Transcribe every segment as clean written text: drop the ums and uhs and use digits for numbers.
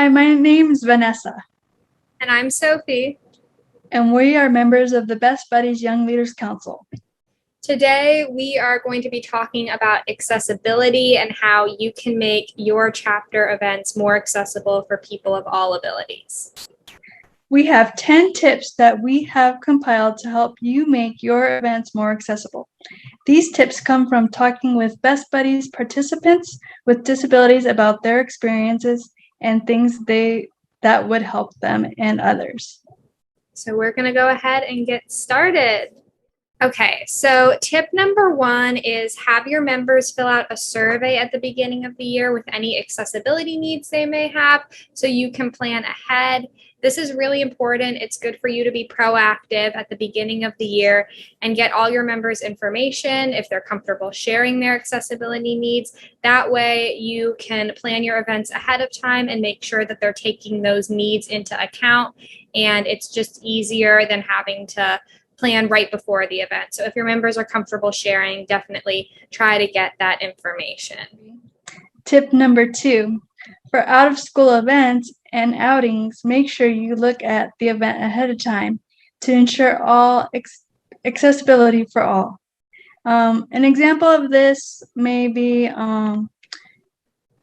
Hi, my name's Vanessa, And I'm Sophie. and we are members of the Best Buddies Young Leaders Council. Today, we are going to be talking about accessibility and how you can make your chapter events more accessible for people of all abilities. We have 10 tips that we have compiled to help you make your events more accessible. These tips come from talking with Best Buddies participants with disabilities about their experiences and things that would help them and others. So, we're going to go ahead and get started. Okay, so tip number one is have your members fill out a survey at the beginning of the year with any accessibility needs they may have so you can plan ahead. This is really important. It's good for you to be proactive at the beginning of the year and get all your members' information if they're comfortable sharing their accessibility needs. That way, you can plan your events ahead of time and make sure that they're taking those needs into account. And it's just easier than having to plan right before the event. So if your members are comfortable sharing, definitely try to get that information. Tip number 2, for out-of-school events and outings, make sure you look at the event ahead of time to ensure all accessibility for all. An example of this may be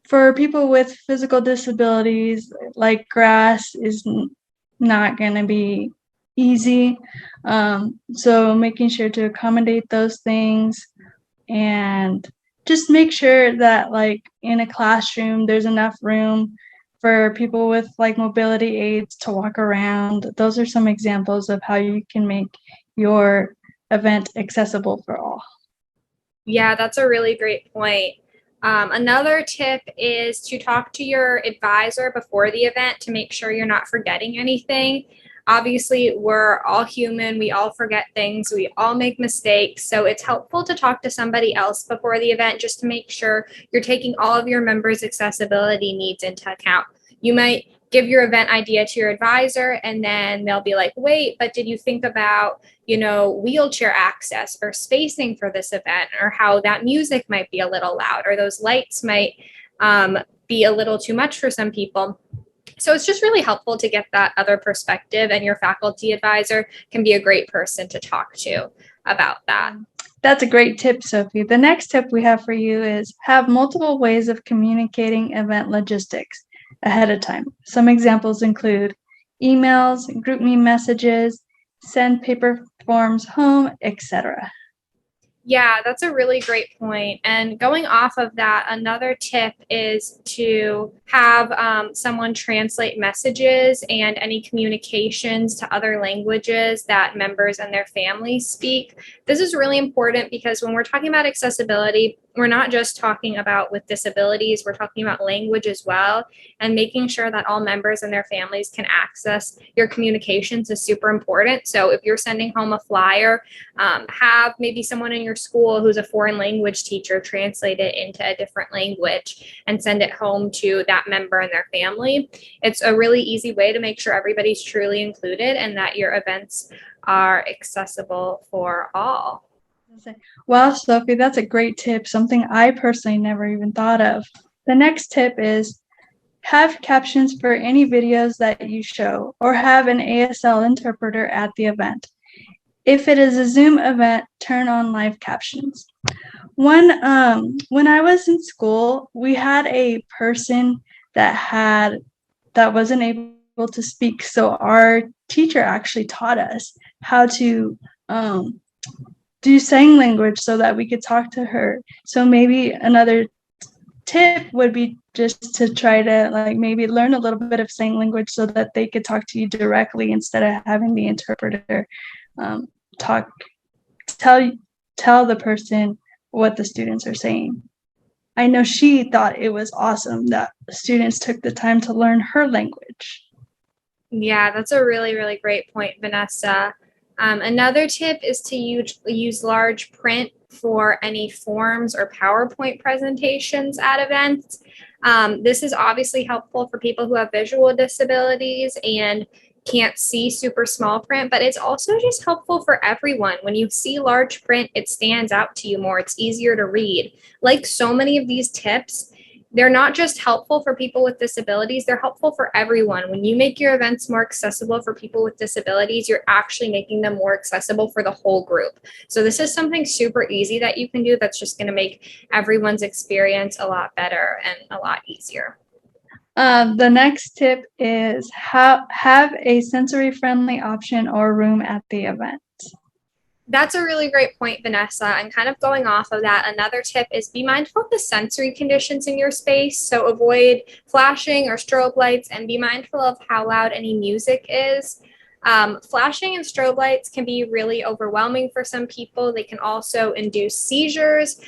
for people with physical disabilities, like grass is not going to be easy. So making sure to accommodate those things and just make sure that like in a classroom there's enough room for people with like mobility aids to walk around. Those are some examples of how you can make your event accessible for all. Yeah, that's a really great point. Another tip is to talk to your advisor before the event to make sure you're not forgetting anything. Obviously, we're all human. We all forget things. We all make mistakes. So it's helpful to talk to somebody else before the event just to make sure you're taking all of your members' accessibility needs into account. You might give your event idea to your advisor and then they'll be like, wait, but did you think about, wheelchair access or spacing for this event, or how that music might be a little loud, or those lights might be a little too much for some people. So it's just really helpful to get that other perspective, and your faculty advisor can be a great person to talk to about that. That's a great tip, Sophie. The next tip we have for you is have multiple ways of communicating event logistics ahead of time. Some examples include emails, GroupMe messages, send paper forms home, etc. Yeah, that's a really great point. And going off of that, another tip is to have someone translate messages and any communications to other languages that members and their families speak. This is really important because when we're talking about accessibility, we're not just talking about with disabilities, we're talking about language as well. And making sure that all members and their families can access your communications is super important. So if you're sending home a flyer, have maybe someone in your school who's a foreign language teacher translate it into a different language and send it home to that member and their family. It's a really easy way to make sure everybody's truly included and that your events are accessible for all. Wow, Sophie, that's a great tip, something I personally never even thought of. The next tip is have captions for any videos that you show, or have an ASL interpreter at the event. If it is a Zoom event, turn on live captions. When I was in school, we had a person that wasn't able to speak, so our teacher actually taught us how to do sign language so that we could talk to her. So maybe another tip would be just to try to like maybe learn a little bit of sign language so that they could talk to you directly instead of having the interpreter tell the person what the students are saying. I know she thought it was awesome that students took the time to learn her language. Yeah, that's a really, really great point, Vanessa. Another tip is to use large print for any forms or PowerPoint presentations at events. This is obviously helpful for people who have visual disabilities and can't see super small print, but it's also just helpful for everyone. When you see large print, it stands out to you more. It's easier to read. Like so many of these tips, they're not just helpful for people with disabilities, they're helpful for everyone. When you make your events more accessible for people with disabilities, you're actually making them more accessible for the whole group. So this is something super easy that you can do that's just going to make everyone's experience a lot better and a lot easier. The next tip is have a sensory-friendly option or room at the event. That's a really great point, Vanessa. And kind of going off of that, another tip is be mindful of the sensory conditions in your space. So avoid flashing or strobe lights and be mindful of how loud any music is. Flashing and strobe lights can be really overwhelming for some people. They can also induce seizures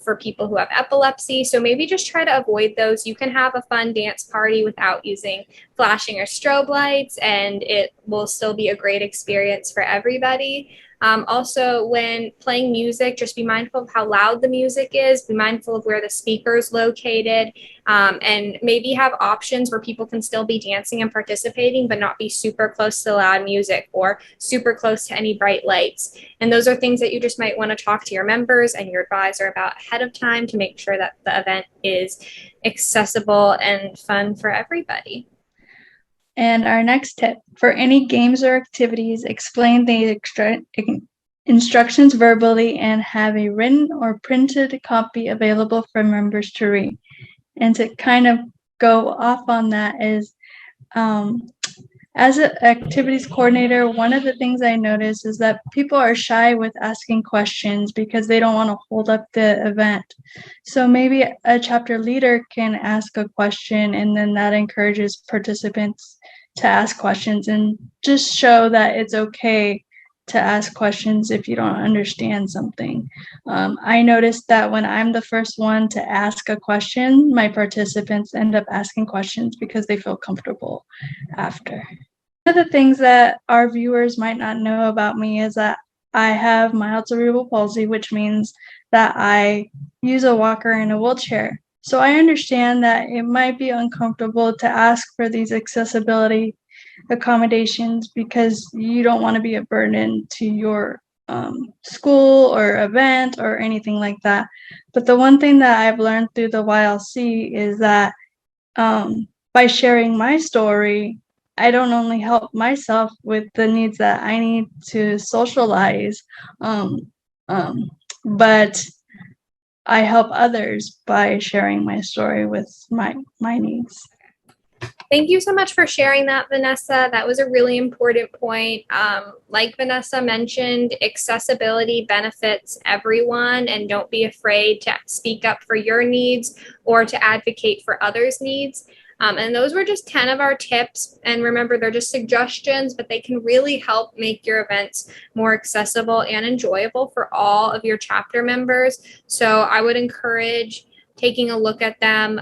for people who have epilepsy. So maybe just try to avoid those. You can have a fun dance party without using flashing or strobe lights, and it will still be a great experience for everybody. Also, when playing music, just be mindful of how loud the music is, be mindful of where the speaker is located, and maybe have options where people can still be dancing and participating, but not be super close to loud music or super close to any bright lights. And those are things that you just might want to talk to your members and your advisor about ahead of time to make sure that the event is accessible and fun for everybody. And our next tip, for any games or activities, explain the instructions verbally and have a written or printed copy available for members to read. And to kind of go off on that is, as an activities coordinator, one of the things I notice is that people are shy with asking questions because they don't want to hold up the event. So maybe a chapter leader can ask a question, and then that encourages participants to ask questions and just show that it's okay to ask questions if you don't understand something. I noticed that when I'm the first one to ask a question, my participants end up asking questions because they feel comfortable after. One of the things that our viewers might not know about me is that I have mild cerebral palsy, which means that I use a walker and a wheelchair. So I understand that it might be uncomfortable to ask for these accessibility accommodations because you don't want to be a burden to your school or event or anything like that. But the one thing that I've learned through the YLC is that by sharing my story, I don't only help myself with the needs that I need to socialize, but I help others by sharing my story with my needs. Thank you so much for sharing that, Vanessa. That was a really important point. Like Vanessa mentioned, accessibility benefits everyone, and don't be afraid to speak up for your needs or to advocate for others' needs. And those were just 10 of our tips. And remember, they're just suggestions, but they can really help make your events more accessible and enjoyable for all of your chapter members. So I would encourage taking a look at them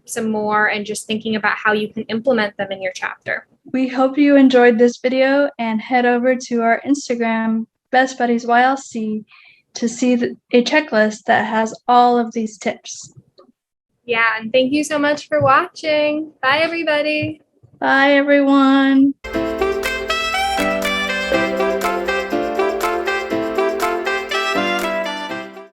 some more and just thinking about how you can implement them in your chapter. We hope you enjoyed this video, and head over to our Instagram, Best Buddies YLC, to see a checklist that has all of these tips. Yeah, and thank you so much for watching. Bye, everybody. Bye, everyone.